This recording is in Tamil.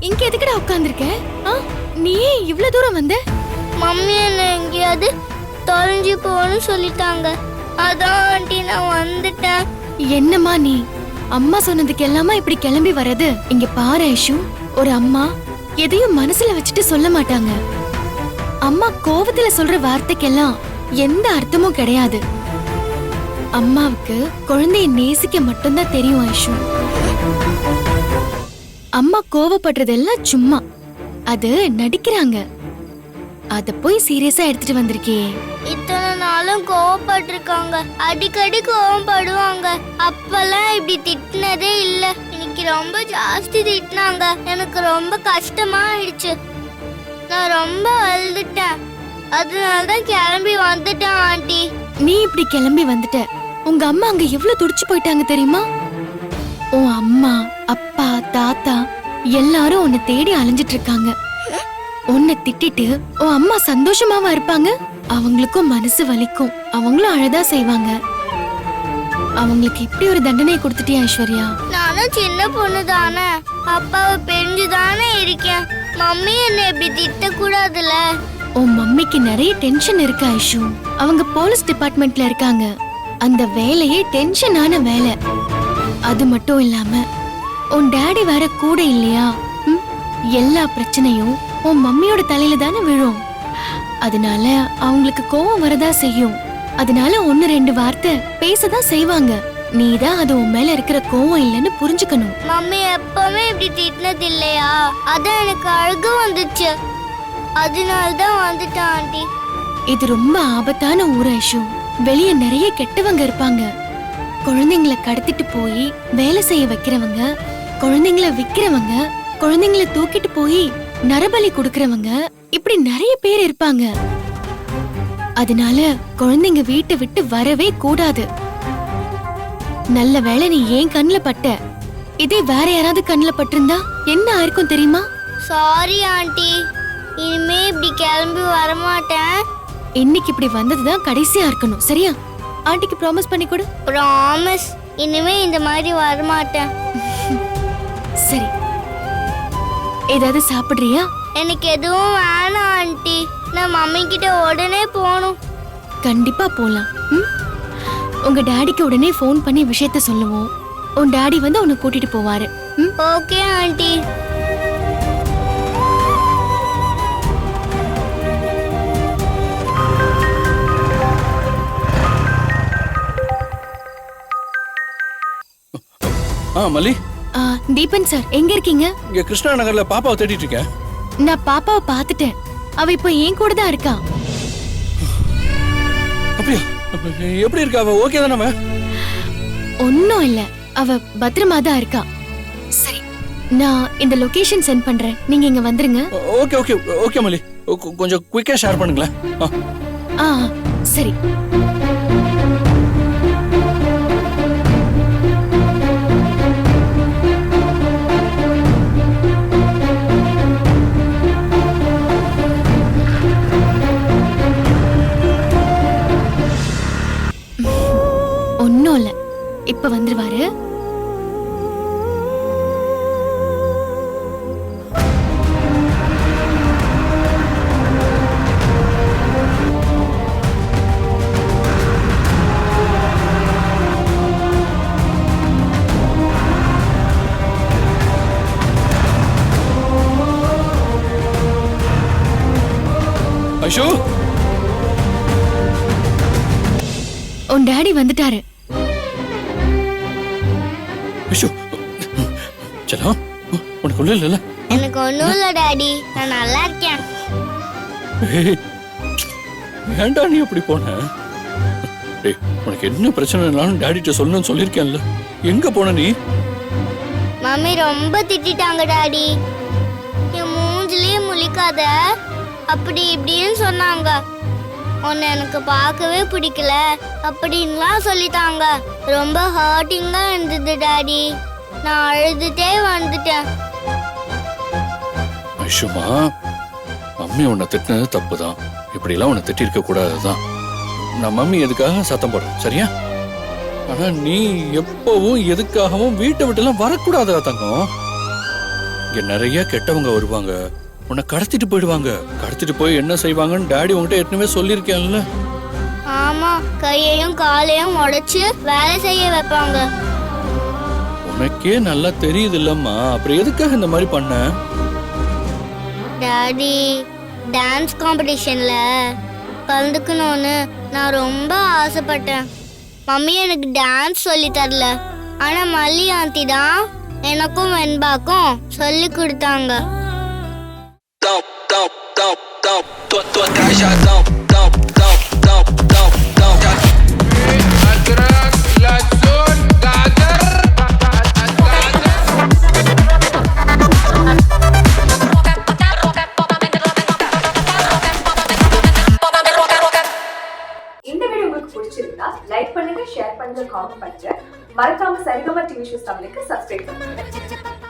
இங்க எதுக்குடா உட்கார்ந்திருக்க? நீ ஏன் இவ்ளோ தூரம் வந்த? மம்மி என்ன எங்கேயாவது தொலைஞ்சு போன்னு சொல்லிட்டாங்க. அதான் ஆண்டி நான் வந்துட்டேன். என்னம்மா நீ அம்மா சொன்னதுக்கு எல்லாமா இப்படி கிளம்பி வர்றது? இங்க பாரு ஐஷு, ஒரு அம்மா எதையும் மனசுல வச்சுட்டு சொல்ல மாட்டாங்க. அம்மா கோவத்துல சொல்ற வார்த்தைக்கெல்லாம் எந்த அர்த்தமும் கிடையாது. அம்மாவுக்கு குழந்தைய நேசிக்க மட்டும்தான் தெரியும் ஐஷு. அம்மா கோவப்படுறதெல்லாம் சும்மா, அது நடிக்கிறாங்க. அத போய் சீரியஸா எடுத்துட்டு வந்திருக்கே. இத்தனை நாளும் கோவப்பட்டிருக்காங்க, அடிக்கடி கோவப்படுவாங்க. அப்பெல்லாம் இப்படி திட்டினதே இல்ல. இன்னைக்கு ரொம்ப ஜாஸ்தி திட்டினாங்க. எனக்கு ரொம்ப கஷ்டமா ஆயிடுச்சு. நான் ரொம்ப அழுதுட்டேன். அதனாலதான் கிளம்பி வந்துட்டேன் ஆண்டி. நீ இப்படி கிளம்பி வந்துட்ட, உங்க அம்மா அங்க எவ்வளவு துடிச்சு போயிட்டாங்க தெரியுமா? உன் அம்மா, அப்பா, தாத்தா எல்லாரும் உன்னை தேடி அலைஞ்சிட்டு இருக்காங்க. உன்னை திட்டிட்டு உன் அம்மா சந்தோஷமாவா இருப்பாங்க? அவங்களுக்கும் மனசு வலிக்கும், அவங்களும் அழதா செய்வாங்க. அவங்களுக்கு இப்படி ஒரு தண்டனை கொடுத்துட்டியா ஐஸ்வர்யா? நானும் சின்ன பொண்ணு தானே, அப்பாவை பிரிஞ்சுதானே இருக்கேன். மம்மி என்ன இப்படி திட்ட கூடாதுல. உன் மம்மிக்கு நிறைய டென்ஷன் இருக்கு ஐஷு. அவங்க போலீஸ் டிபார்ட்மெண்ட்ல இருக்காங்க. அந்த வேலையே டென்ஷனான வேலை. அது மட்டும் இல்லாம உன் டாடி வேற கூட இல்லையா? எல்லா பிரச்சனையும் உன் மம்மியோட தலையில தானே விழும். அதனால அவங்களுக்கு கோவம் வரதா செய்யும். அதனால 1-2 வார்த்தை பேசதான் செய்வாங்க. நீதான் அது உன் மேல இருக்கிற கோவம் இல்லைன்னு புரிஞ்சுக்கணும். மம்மி எப்பவுமே இப்படி திட்டினது இல்லையா? அதான் எனக்கு அழுகு வந்துச்சு. அதனாலதான் வந்துட்டேன் ஆண்டி. இது ரொம்ப ஆபத்தான ஊர் ஐஷு. வெளியே நிறைய கெட்டவங்க இருப்பாங்க. குழந்தைங்களை கடத்திட்டு போய் வேலை செய்ய வைக்கிறவங்க, குழந்தைங்களை விக்கிறவங்க, குழந்தைங்களை தூக்கிட்டு போய் நரபலி கொடுக்கறவங்க, இப்படி நிறைய பேர் இருப்பாங்க. அதனால குழந்தைங்க வீட்டை விட்டு வரவே கூடாது. நல்ல வேளை நீ ஏன் கண்ணுல பட்ட. இதே வேற யாராவது கண்ணுல பட்டிருந்தா என்ன ஆயிருக்கும் தெரியுமா? சாரி ஆண்டி, இனிமே இப்படி கிளம்பி வரமாட்டேன். இன்னைக்கு இப்படி வந்ததுதான் கடைசியா இருக்கணும், சரியா? ஆண்டிக்கு ப்ராமிஸ் பண்ணி கொடு. ப்ராமிஸ், இனிமே இந்த மாதிரி வரமாட்டேன். சரி, ஏதாவது சாப்பிடுறியா? எனக்கு எதுவும் வேணாம் ஆண்டி. நான் மம்மி கிட்ட உடனே போகணும். கண்டிப்பா போலாம். உங்க டாடிக்கு உடனே ஃபோன் பண்ணி விஷயத்த சொல்லுவோம். உன் டாடி வந்து உன்னை கூட்டிட்டு போவாரு. Okay aunty. மல்லி. தீபன் சார், எங்க இருக்கீங்க? இங்க கிருஷ்ணா நகர்ல பாப்பாவை தேடிட்டு இருக்கேன். நான் பாப்பாவை பார்த்துட்டேன். அவ இப்போ என் கூட தான் இருக்கா. அப்படியா? எப்படி இருக்கா அவ? ஓகே தானே? ஒன்னும் இல்ல, அவ பத்திரமா தான் இருக்கா. சரி, நான் இந்த லொகேஷன் சென்ட் பண்றேன். நீங்க இங்க வந்துருங்க. ஓகே ஓகே ஓகே மல்லி, கொஞ்சம் குயிக்கா ஷேர் பண்ணுங்களேன். சரி. ஒன்னும் இல்ல, இப்ப வந்துருவாரு. ஐஷு, உன் டாடி வந்துட்டாரு. ஐஷு, செல்லம், உனக்கு ஒண்ணும் இல்லைல்ல? எனக்கு ஒண்ணும் இல்ல டாடி, நான் நல்லா இருக்கேன். ஏன்டா நீ அப்படி போன? உனக்கு என்ன பிரச்சனைனாலும் டாடிட்ட சொல்லணும்னு சொல்லியிருக்கேன்ல, எங்க போன நீ? மம்மி ரொம்ப திட்டாங்க டாடி. என் மூஞ்சிலேயே முழிக்காத அப்படி இப்படின்னு சொன்னாங்க. உன்னை எனக்கு பார்க்கவே பிடிக்கல அப்படின்லாம் சொல்லிட்டாங்க. ரொம்ப ஹர்ட்டிங்கா இருந்தது டாடி. நான் அழுதுட்டே வந்துட்டேன். ஐஷுமா, மம்மி உன்னை திட்டினது தப்புதான். இப்படி எல்லாம் உன்னை திட்டி இருக்க கூடாதுதான். நான் மம்மி எதுக்காக சத்தம் போடுறேன், சரியா? ஆனா நீ எப்பவும் எதுக்காகவும் வீட்டை விட்டு எல்லாம் வரக்கூடாதா தங்கம்? இங்க நிறைய கெட்டவங்க வருவாங்க, உன்னை கடத்திட்டு போயிடுவாங்க. கடத்திட்டு போய் என்ன செய்வாங்கன்னு டாடி உன்கிட்ட ஏற்கனவே சொல்லியிருக்கேன்ல. ஆமா, கையையும் காலையும் உடைச்சு வேலை செய்ய வைப்பாங்க. உனக்கே நல்லா தெரியுது இல்லம்மா, அப்புறம் எதுக்காக இந்த மாதிரி பண்ண? டாடி, டான்ஸ் காம்படிஷன்ல கலந்துக்கணும்னு நான் ரொம்ப ஆசைப்பட்டேன். மம்மி எனக்கு டான்ஸ் சொல்லி தரல, ஆனா மல்லி ஆண்டி தான் எனக்கும் வெண்பாக்கும் சொல்லி கொடுத்தாங்க. இந்த வீடியோ உங்களுக்கு பிடிச்சிருந்தா லைக் பண்ணுங்க, ஷேர் பண்ணுங்க, காமெண்ட் பண்ணுங்க. மறக்காம சரிகமா டிவி ஷோஸ் தமிழுக்கு சப்ஸ்கிரைப் பண்ணுங்க.